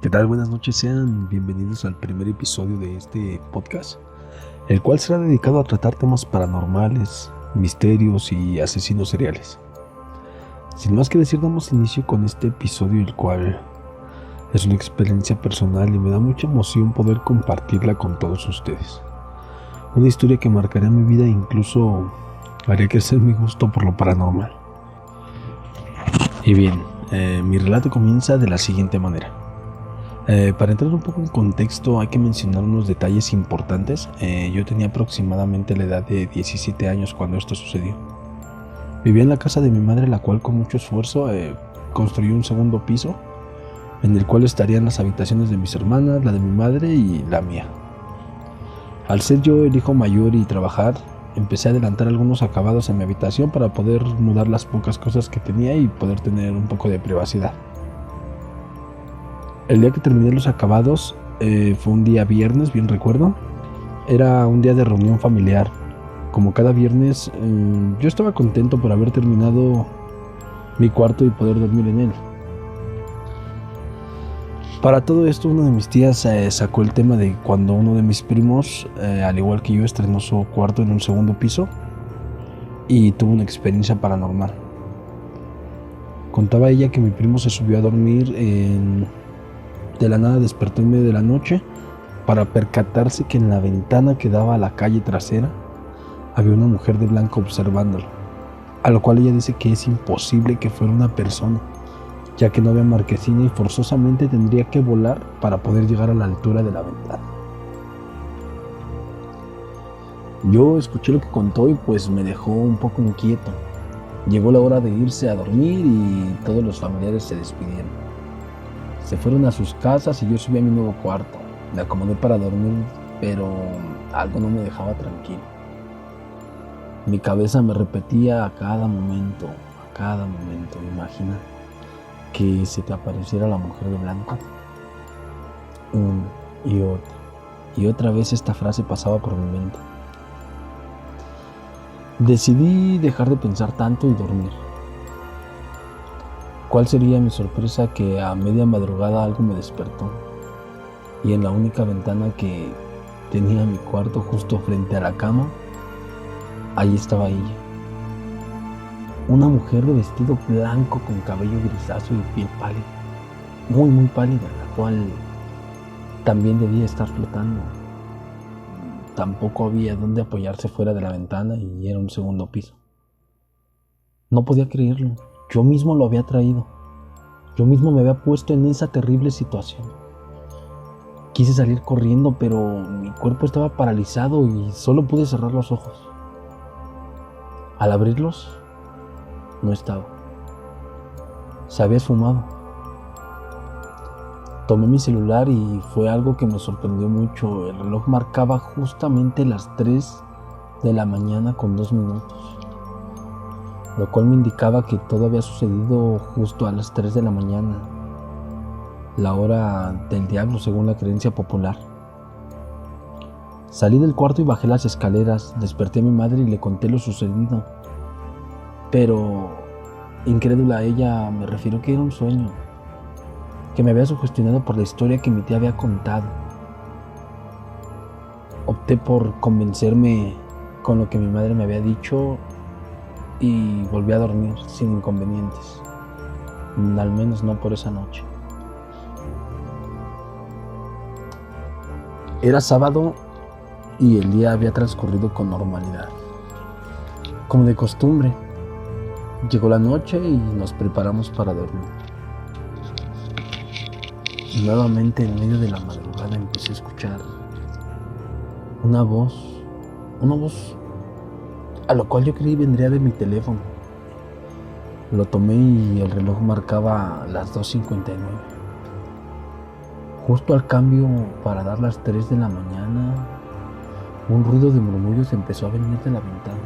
¿Qué tal? Buenas noches, sean bienvenidos al primer episodio de este podcast, el cual será dedicado a tratar temas paranormales, misterios y asesinos seriales. Sin más que decir, damos inicio con este episodio, el cual es una experiencia personal y me da mucha emoción poder compartirla con todos ustedes. Una historia que marcará mi vida e incluso haría crecer mi gusto por lo paranormal. Y bien, mi relato comienza de la siguiente manera. Para entrar un poco en contexto hay que mencionar unos detalles importantes. Yo tenía aproximadamente la edad de 17 años cuando esto sucedió. Vivía en la casa de mi madre, la cual con mucho esfuerzo construyó un segundo piso en el cual estarían las habitaciones de mis hermanas, la de mi madre y la mía. Al ser yo el hijo mayor y trabajar, empecé a adelantar algunos acabados en mi habitación para poder mudar las pocas cosas que tenía y poder tener un poco de privacidad. El día que terminé los acabados fue un día viernes, bien recuerdo. Era un día de reunión familiar. Como cada viernes, yo estaba contento por haber terminado mi cuarto y poder dormir en él. Para todo esto, una de mis tías sacó el tema de cuando uno de mis primos, al igual que yo, estrenó su cuarto en un segundo piso y tuvo una experiencia paranormal. Contaba ella que mi primo se subió a dormir de la nada despertó en medio de la noche para percatarse que en la ventana que daba a la calle trasera había una mujer de blanco observándolo, a lo cual ella dice que es imposible que fuera una persona, ya que no había marquesina y forzosamente tendría que volar para poder llegar a la altura de la ventana. Yo escuché lo que contó y pues me dejó un poco inquieto. Llegó la hora de irse a dormir y todos los familiares se despidieron. Se fueron a sus casas y yo subí a mi nuevo cuarto. Me acomodé para dormir, pero algo no me dejaba tranquilo. Mi cabeza me repetía a cada momento, imagina que se te apareciera la mujer de blanco. Una y otra vez esta frase pasaba por mi mente. Decidí dejar de pensar tanto y dormir. ¿Cuál sería mi sorpresa que a media madrugada algo me despertó? Y en la única ventana que tenía mi cuarto justo frente a la cama, ahí estaba ella. Una mujer de vestido blanco con cabello grisáceo y piel pálida, muy pálida, la cual también debía estar flotando. Tampoco había dónde apoyarse fuera de la ventana y era un segundo piso. No podía creerlo. Yo mismo lo había traído. Yo mismo me había puesto en esa terrible situación. Quise salir corriendo, pero mi cuerpo estaba paralizado y solo pude cerrar los ojos. Al abrirlos, no estaba. Se había esfumado. Tomé mi celular y fue algo que me sorprendió mucho. El reloj marcaba justamente las 3 de la mañana con 2 minutos. Lo cual me indicaba que todo había sucedido justo a las 3 de la mañana, la hora del diablo según la creencia popular. Salí del cuarto y bajé las escaleras, desperté a mi madre y le conté lo sucedido, pero incrédula ella me refirió que era un sueño, que me había sugestionado por la historia que mi tía había contado. Opté por convencerme con lo que mi madre me había dicho y volví a dormir sin inconvenientes, al menos no por esa noche. Era sábado y el día había transcurrido con normalidad. Como de costumbre, llegó la noche y nos preparamos para dormir. Nuevamente en medio de la madrugada empecé a escuchar una voz a lo cual yo creí vendría de mi teléfono. Lo tomé y el reloj marcaba las 2:59. Justo al cambio para dar las 3 de la mañana, un ruido de murmullos empezó a venir de la ventana,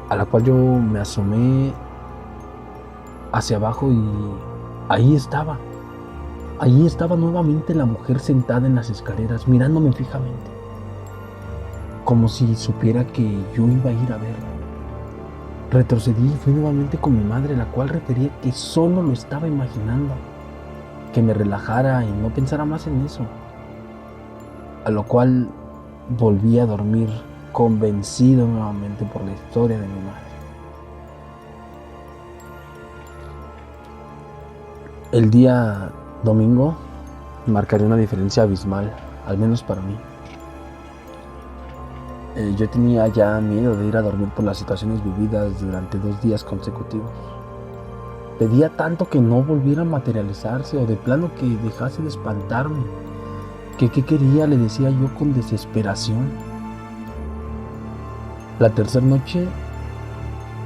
a la cual yo me asomé hacia abajo y ahí estaba nuevamente la mujer sentada en las escaleras, mirándome fijamente, como si supiera que yo iba a ir a verla. Retrocedí y fui nuevamente con mi madre, la cual refería que solo lo estaba imaginando. que me relajara y no pensara más en eso. A lo cual volví a dormir convencido nuevamente por la historia de mi madre. El día domingo marcaría una diferencia abismal, al menos para mí. Yo tenía ya miedo de ir a dormir por las situaciones vividas durante 2 días consecutivos. Pedía tanto que no volviera a materializarse o de plano que dejase de espantarme. ¿Qué quería? Le decía yo con desesperación. La tercera noche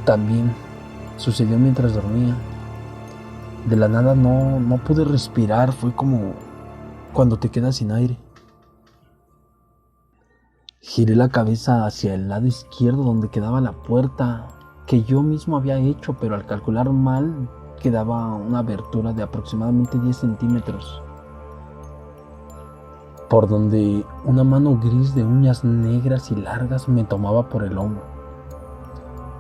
también sucedió mientras dormía. De la nada no pude respirar, fue como cuando te quedas sin aire. Giré la cabeza hacia el lado izquierdo donde quedaba la puerta que yo mismo había hecho, pero al calcular mal quedaba una abertura de aproximadamente 10 centímetros, por donde una mano gris de uñas negras y largas me tomaba por el hombro.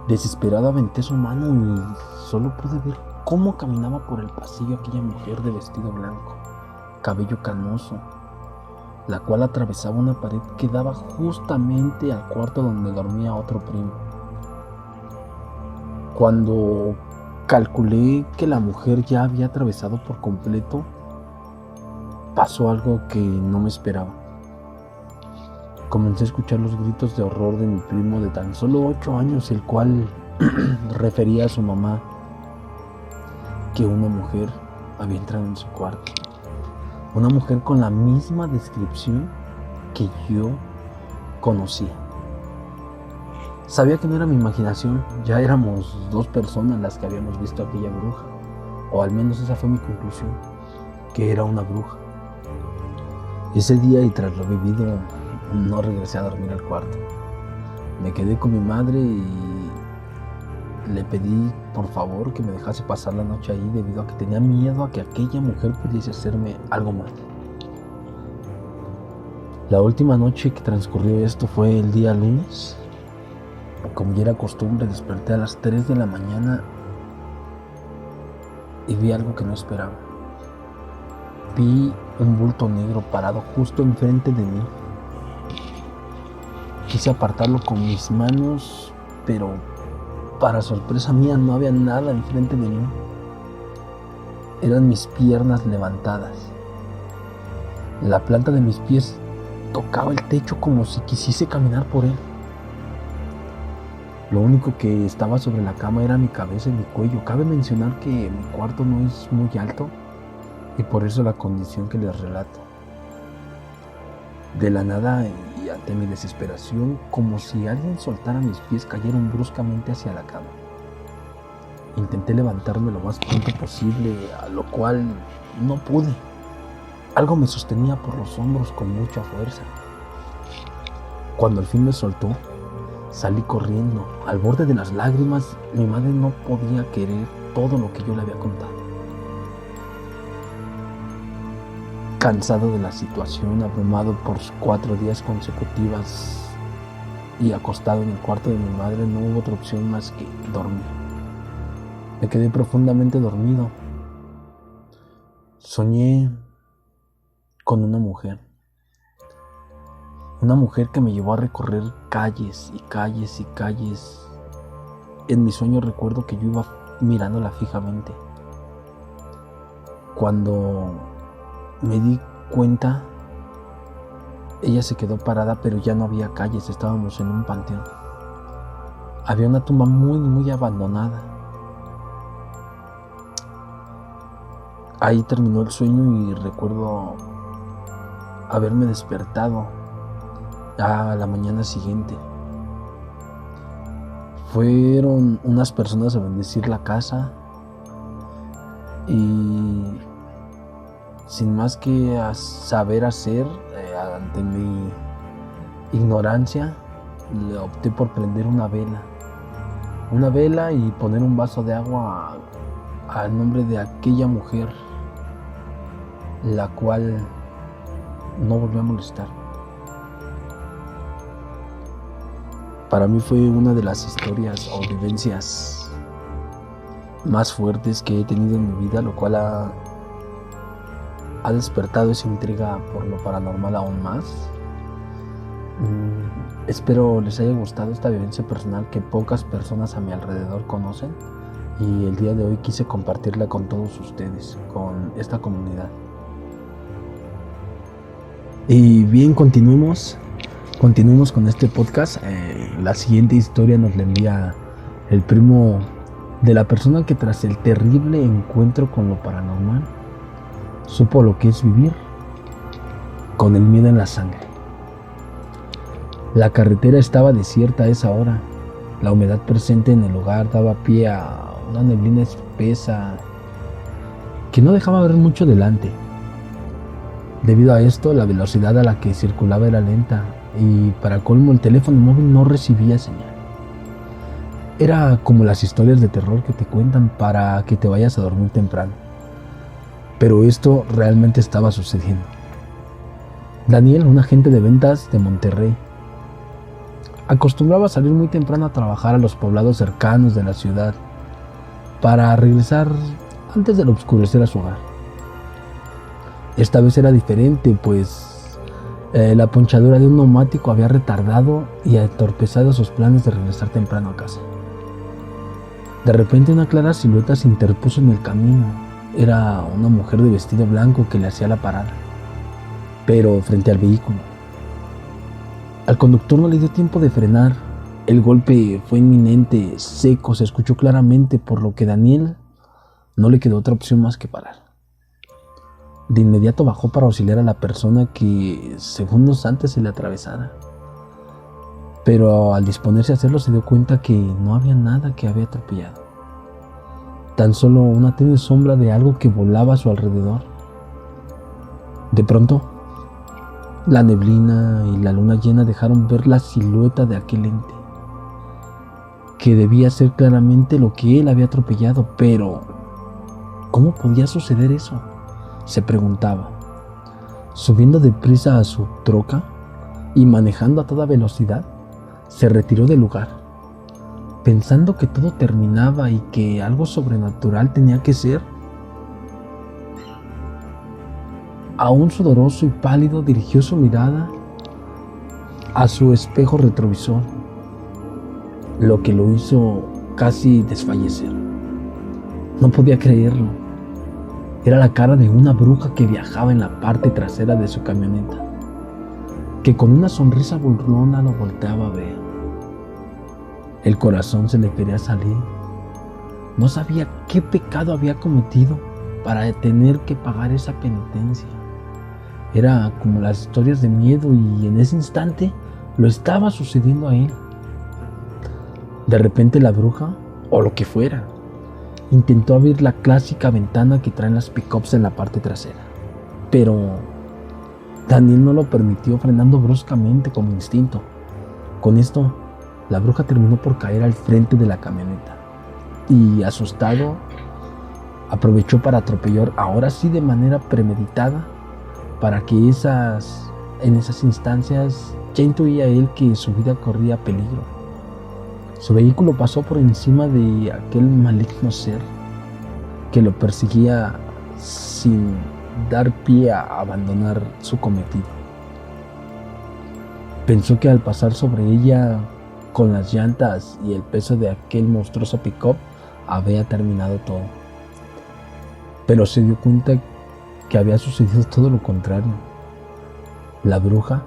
Desesperado aventé su mano y solo pude ver cómo caminaba por el pasillo aquella mujer de vestido blanco, cabello canoso, la cual atravesaba una pared que daba justamente al cuarto donde dormía otro primo. Cuando calculé que la mujer ya había atravesado por completo, pasó algo que no me esperaba. Comencé a escuchar los gritos de horror de mi primo de tan solo 8 años, el cual refería a su mamá que una mujer había entrado en su cuarto. Una mujer con la misma descripción que yo conocía. Sabía que no era mi imaginación, ya éramos 2 personas las que habíamos visto a aquella bruja, o al menos esa fue mi conclusión, que era una bruja. Ese día y tras lo vivido, no regresé a dormir al cuarto. Me quedé con mi madre y le pedí por favor que me dejase pasar la noche ahí debido a que tenía miedo a que aquella mujer pudiese hacerme algo mal. La última noche que transcurrió esto fue el día lunes. Como ya era costumbre, desperté a las 3 de la mañana y vi algo que no esperaba. Vi un bulto negro parado justo enfrente de mí. Quise apartarlo con mis manos, pero para sorpresa mía no había nada enfrente de mí. Eran mis piernas levantadas. La planta de mis pies tocaba el techo como si quisiese caminar por él. Lo único que estaba sobre la cama era mi cabeza y mi cuello. Cabe mencionar que mi cuarto no es muy alto y por eso la condición que les relato. De la nada y ante mi desesperación, como si alguien soltara mis pies, cayeron bruscamente hacia la cama. Intenté levantarme lo más pronto posible, a lo cual no pude. Algo me sostenía por los hombros con mucha fuerza. Cuando al fin me soltó, salí corriendo. Al borde de las lágrimas, mi madre no podía creer todo lo que yo le había contado. Cansado de la situación, abrumado por 4 días consecutivas y acostado en el cuarto de mi madre, no hubo otra opción más que dormir. Me quedé profundamente dormido. Soñé con una mujer que me llevó a recorrer calles y calles y calles. En mi sueño recuerdo que yo iba mirándola fijamente. Cuando me di cuenta, ella se quedó parada, pero ya no había calles, estábamos en un panteón. Había una tumba muy abandonada. Ahí terminó el sueño y recuerdo haberme despertado a la mañana siguiente. Fueron unas personas a bendecir la casa y sin más que saber hacer, ante mi ignorancia, le opté por prender una vela y poner un vaso de agua al nombre de aquella mujer, la cual no volvió a molestar. Para mí fue una de las historias o vivencias más fuertes que he tenido en mi vida, lo cual ha ha despertado esa intriga por lo paranormal aún más. Espero les haya gustado esta vivencia personal que pocas personas a mi alrededor conocen, y el día de hoy quise compartirla con todos ustedes, con esta comunidad. Y bien, continuemos con este podcast. La siguiente historia nos la envía el primo de la persona que, tras el terrible encuentro con lo paranormal, supo lo que es vivir con el miedo en la sangre. La carretera estaba desierta a esa hora. La humedad presente en el lugar daba pie a una neblina espesa que no dejaba ver mucho delante. Debido a esto, la velocidad a la que circulaba era lenta, y para colmo el teléfono móvil no recibía señal. Era como las historias de terror que te cuentan para que te vayas a dormir temprano. Pero esto realmente estaba sucediendo. Daniel, un agente de ventas de Monterrey, acostumbraba a salir muy temprano a trabajar a los poblados cercanos de la ciudad para regresar antes del oscurecer a su hogar. Esta vez era diferente, pues la ponchadura de un neumático había retardado y entorpecido sus planes de regresar temprano a casa. De repente una clara silueta se interpuso en el camino. Era una mujer de vestido blanco que le hacía la parada, pero frente al vehículo. Al conductor no le dio tiempo de frenar. El golpe fue inminente, seco, se escuchó claramente, por lo que Daniel no le quedó otra opción más que parar. De inmediato bajó para auxiliar a la persona que segundos antes se le atravesara. Pero al disponerse a hacerlo se dio cuenta que no había nada que había atropellado. Tan solo una tenue sombra de algo que volaba a su alrededor. De pronto, la neblina y la luna llena dejaron ver la silueta de aquel ente, que debía ser claramente lo que él había atropellado. Pero ¿cómo podía suceder eso?, se preguntaba. Subiendo deprisa a su troca y manejando a toda velocidad, se retiró del lugar, pensando que todo terminaba y que algo sobrenatural tenía que ser. Aún sudoroso y pálido, dirigió su mirada a su espejo retrovisor, lo que lo hizo casi desfallecer. No podía creerlo. Era la cara de una bruja que viajaba en la parte trasera de su camioneta, que con una sonrisa burlona lo volteaba a ver. El corazón se le quería salir. No sabía qué pecado había cometido para tener que pagar esa penitencia. Era como las historias de miedo, y en ese instante lo estaba sucediendo a él. De repente la bruja, o lo que fuera, intentó abrir la clásica ventana que traen las pickups en la parte trasera, pero Daniel no lo permitió, frenando bruscamente como instinto. Con esto, la bruja terminó por caer al frente de la camioneta y, asustado, aprovechó para atropellar, ahora sí de manera premeditada, para que en esas instancias ya intuía él que su vida corría peligro. Su vehículo pasó por encima de aquel maligno ser que lo perseguía, sin dar pie a abandonar su cometido. Pensó que al pasar sobre ella con las llantas y el peso de aquel monstruoso pick-up había terminado todo. Pero se dio cuenta que había sucedido todo lo contrario. La bruja,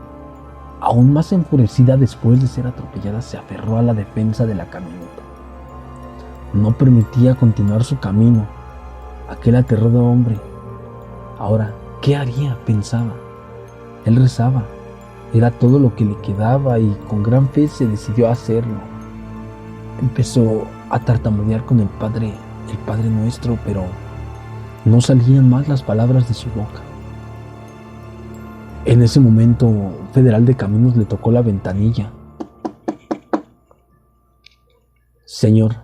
aún más enfurecida después de ser atropellada, se aferró a la defensa de la camioneta. No permitía continuar su camino. Aquel aterrado hombre, ahora, ¿qué haría?, pensaba. Él rezaba. Era todo lo que le quedaba, y con gran fe se decidió a hacerlo. Empezó a tartamudear con el Padre Nuestro, pero no salían más las palabras de su boca. En ese momento, un federal de caminos le tocó la ventanilla. «Señor,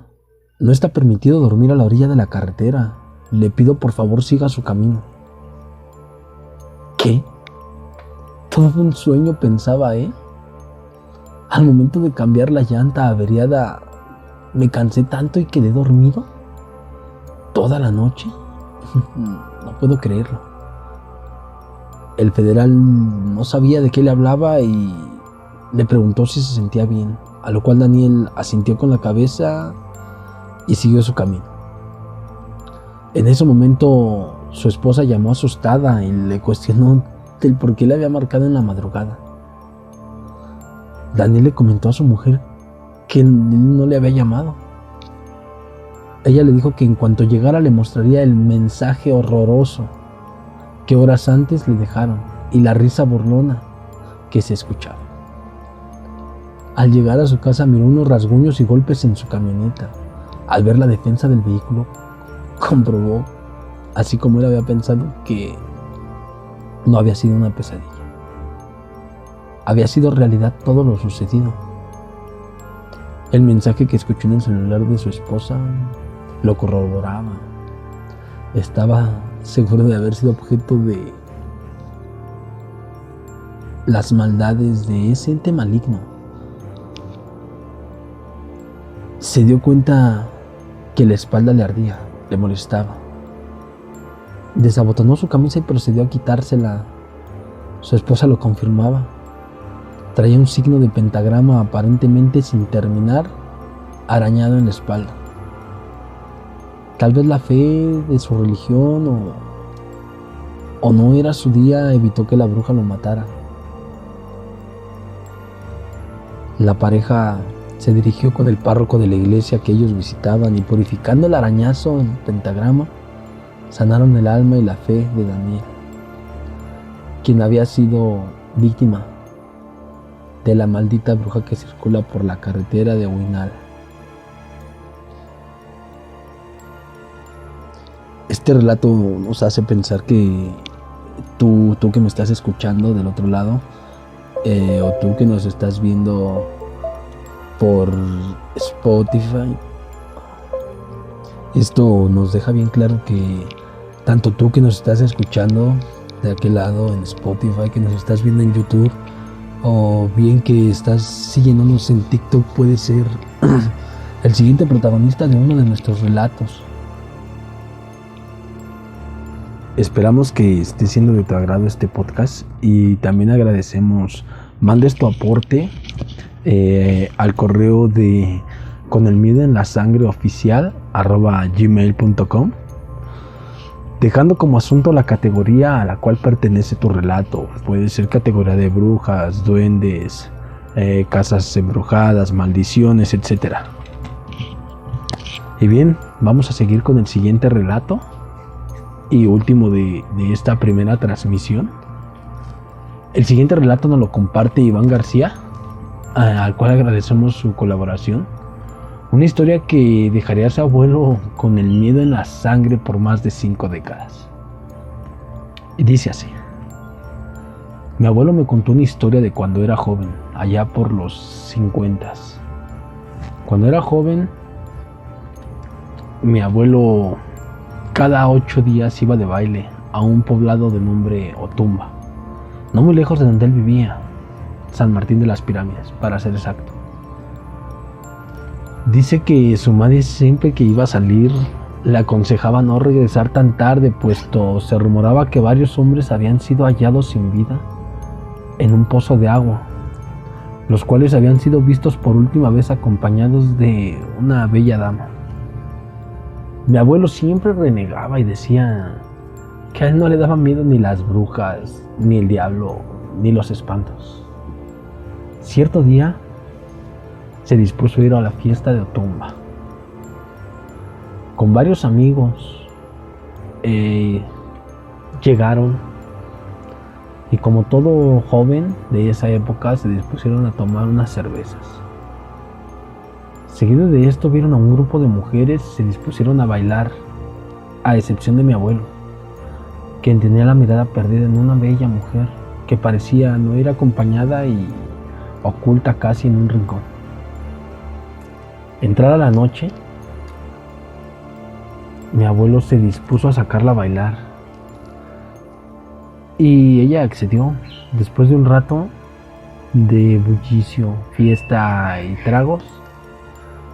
no está permitido dormir a la orilla de la carretera. Le pido por favor siga su camino». ¿Qué? ¿Todo fue un sueño?, pensaba él. Al momento de cambiar la llanta averiada, me cansé tanto y quedé dormido toda la noche. No puedo creerlo. El federal no sabía de qué le hablaba y le preguntó si se sentía bien, a lo cual Daniel asintió con la cabeza y siguió su camino. En ese momento su esposa llamó asustada y le cuestionó del por qué le había marcado en la madrugada. Daniel le comentó a su mujer que él no le había llamado. Ella le dijo que en cuanto llegara le mostraría el mensaje horroroso que horas antes le dejaron y la risa burlona que se escuchaba. Al llegar a su casa miró unos rasguños y golpes en su camioneta. Al ver la defensa del vehículo, comprobó, así como él había pensado, que no había sido una pesadilla. Había sido realidad todo lo sucedido. El mensaje que escuchó en el celular de su esposa lo corroboraba. Estaba seguro de haber sido objeto de las maldades de ese ente maligno. Se dio cuenta que la espalda le ardía, le molestaba. Desabotonó su camisa y procedió a quitársela. Su esposa lo confirmaba. Traía un signo de pentagrama aparentemente sin terminar, arañado en la espalda. Tal vez la fe de su religión o no era su día evitó que la bruja lo matara. La pareja se dirigió con el párroco de la iglesia que ellos visitaban y, purificando el arañazo en el pentagrama, sanaron el alma y la fe de Daniel, quien había sido víctima de la maldita bruja que circula por la carretera de Huinal. Este relato nos hace pensar que tú que me estás escuchando del otro lado, o tú que nos estás viendo por Spotify, esto nos deja bien claro que tanto tú que nos estás escuchando de aquel lado en Spotify, que nos estás viendo en YouTube, o bien que estás siguiéndonos en TikTok, puede ser el siguiente protagonista de uno de nuestros relatos. Esperamos que esté siendo de tu agrado este podcast y también agradecemos mandes tu aporte al correo de conelmiedoenlasangreoficial@gmail.com, dejando como asunto la categoría a la cual pertenece tu relato. Puede ser categoría de brujas, duendes, casas embrujadas, maldiciones, etc. Y bien, vamos a seguir con el siguiente relato y último de esta primera transmisión. El siguiente relato nos lo comparte Iván García, al cual agradecemos su colaboración. Una historia que dejaría a su abuelo con el miedo en la sangre por más de 5 décadas. Y dice así: mi abuelo me contó una historia de cuando era joven, allá por los 50s. Cuando era joven, mi abuelo cada 8 días iba de baile a un poblado de nombre Otumba, no muy lejos de donde él vivía, San Martín de las Pirámides, para ser exacto. Dice que su madre siempre que iba a salir le aconsejaba no regresar tan tarde, puesto se rumoraba que varios hombres habían sido hallados sin vida en un pozo de agua, los cuales habían sido vistos por última vez acompañados de una bella dama. Mi abuelo siempre renegaba y decía que a él no le daban miedo ni las brujas, ni el diablo, ni los espantos. Cierto día se dispuso a ir a la fiesta de Otumba con varios amigos. Llegaron y, como todo joven de esa época, se dispusieron a tomar unas cervezas. Seguido de esto vieron a un grupo de mujeres y se dispusieron a bailar, a excepción de mi abuelo, quien tenía la mirada perdida en una bella mujer que parecía no ir acompañada y oculta casi en un rincón. Entrada la noche, mi abuelo se dispuso a sacarla a bailar y ella accedió. Después de un rato de bullicio, fiesta y tragos,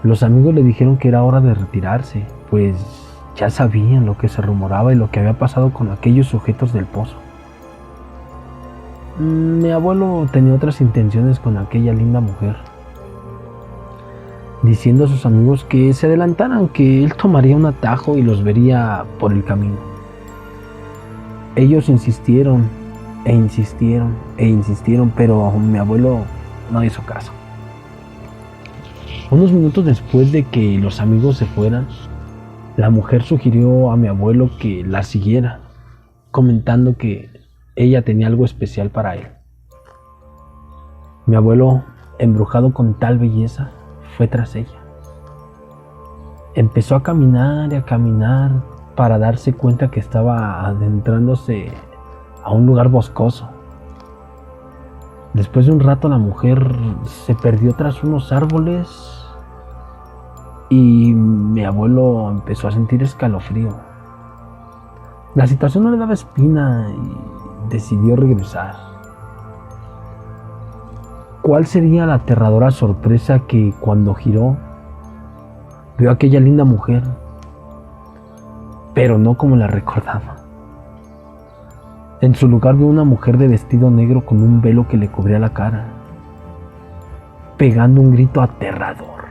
los amigos le dijeron que era hora de retirarse, pues ya sabían lo que se rumoraba y lo que había pasado con aquellos sujetos del pozo. Mi abuelo tenía otras intenciones con aquella linda mujer, diciendo a sus amigos que se adelantaran, que él tomaría un atajo y los vería por el camino. Ellos insistieron e insistieron e insistieron, pero mi abuelo no hizo caso. Unos minutos después de que los amigos se fueran, la mujer sugirió a mi abuelo que la siguiera, comentando que ella tenía algo especial para él. Mi abuelo, embrujado con tal belleza, fue tras ella. Empezó a caminar y a caminar para darse cuenta que estaba adentrándose a un lugar boscoso. Después de un rato la mujer se perdió tras unos árboles y mi abuelo empezó a sentir escalofrío. La situación no le daba espina y decidió regresar. ¿Cuál sería la aterradora sorpresa que cuando giró vio a aquella linda mujer, pero no como la recordaba? En su lugar vio una mujer de vestido negro con un velo que le cubría la cara, pegando un grito aterrador.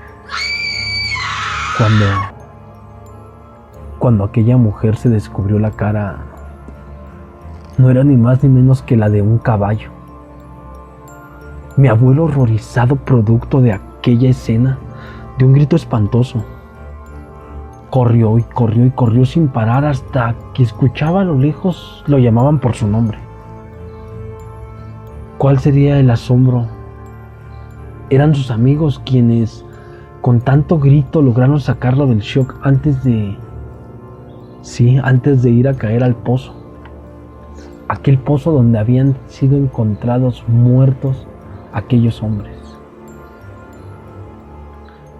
Cuando aquella mujer se descubrió la cara, no era ni más ni menos que la de un caballo. Mi abuelo, horrorizado producto de aquella escena, dio un grito espantoso. Corrió y corrió y corrió sin parar hasta que escuchaba a lo lejos lo llamaban por su nombre. ¿Cuál sería el asombro? Eran sus amigos quienes, con tanto grito, lograron sacarlo del shock antes de ir a caer al pozo. Aquel pozo donde habían sido encontrados muertos aquellos hombres.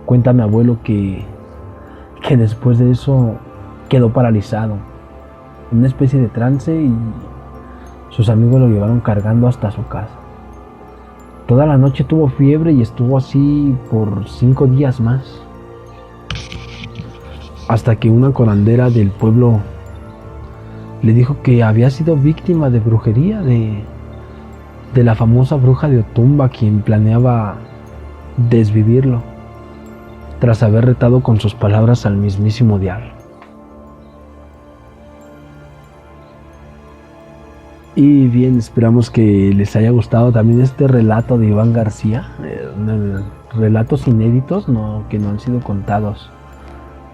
Cuenta mi abuelo que después de eso quedó paralizado, en una especie de trance, y sus amigos lo llevaron cargando hasta su casa. Toda la noche tuvo fiebre y estuvo así por 5 días más, hasta que una curandera del pueblo le dijo que había sido víctima de brujería de la famosa bruja de Otumba, quien planeaba desvivirlo tras haber retado con sus palabras al mismísimo diablo. Y bien, esperamos que les haya gustado también este relato de Iván García, relatos inéditos que no han sido contados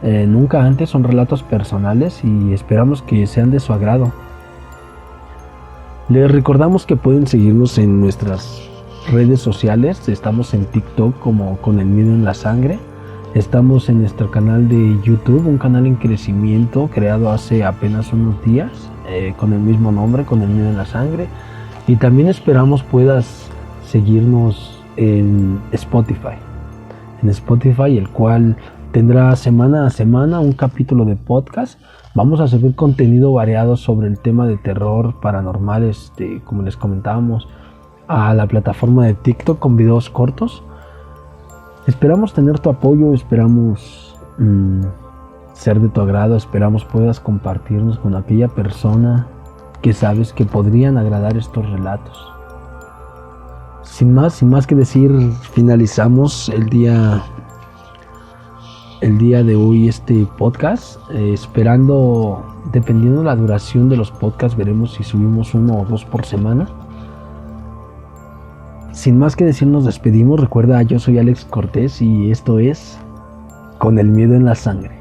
nunca antes, son relatos personales y esperamos que sean de su agrado. Les recordamos que pueden seguirnos en nuestras redes sociales. Estamos en TikTok como Con el Miedo en la Sangre. Estamos en nuestro canal de YouTube, un canal en crecimiento creado hace apenas unos días, con el mismo nombre, Con el Miedo en la Sangre. Y también esperamos puedas seguirnos en Spotify, el cual tendrá semana a semana un capítulo de podcast. Vamos a subir contenido variado sobre el tema de terror paranormal, como les comentábamos, a la plataforma de TikTok con videos cortos. Esperamos tener tu apoyo, esperamos ser de tu agrado, esperamos puedas compartirnos con aquella persona que sabes que podrían agradar estos relatos. Sin más que decir, finalizamos el día de hoy este podcast, esperando, dependiendo de la duración de los podcasts, veremos si subimos 1 o 2 por semana. Sin más que decir, nos despedimos. Recuerda, yo soy Alex Cortés y esto es Con el Miedo en la Sangre.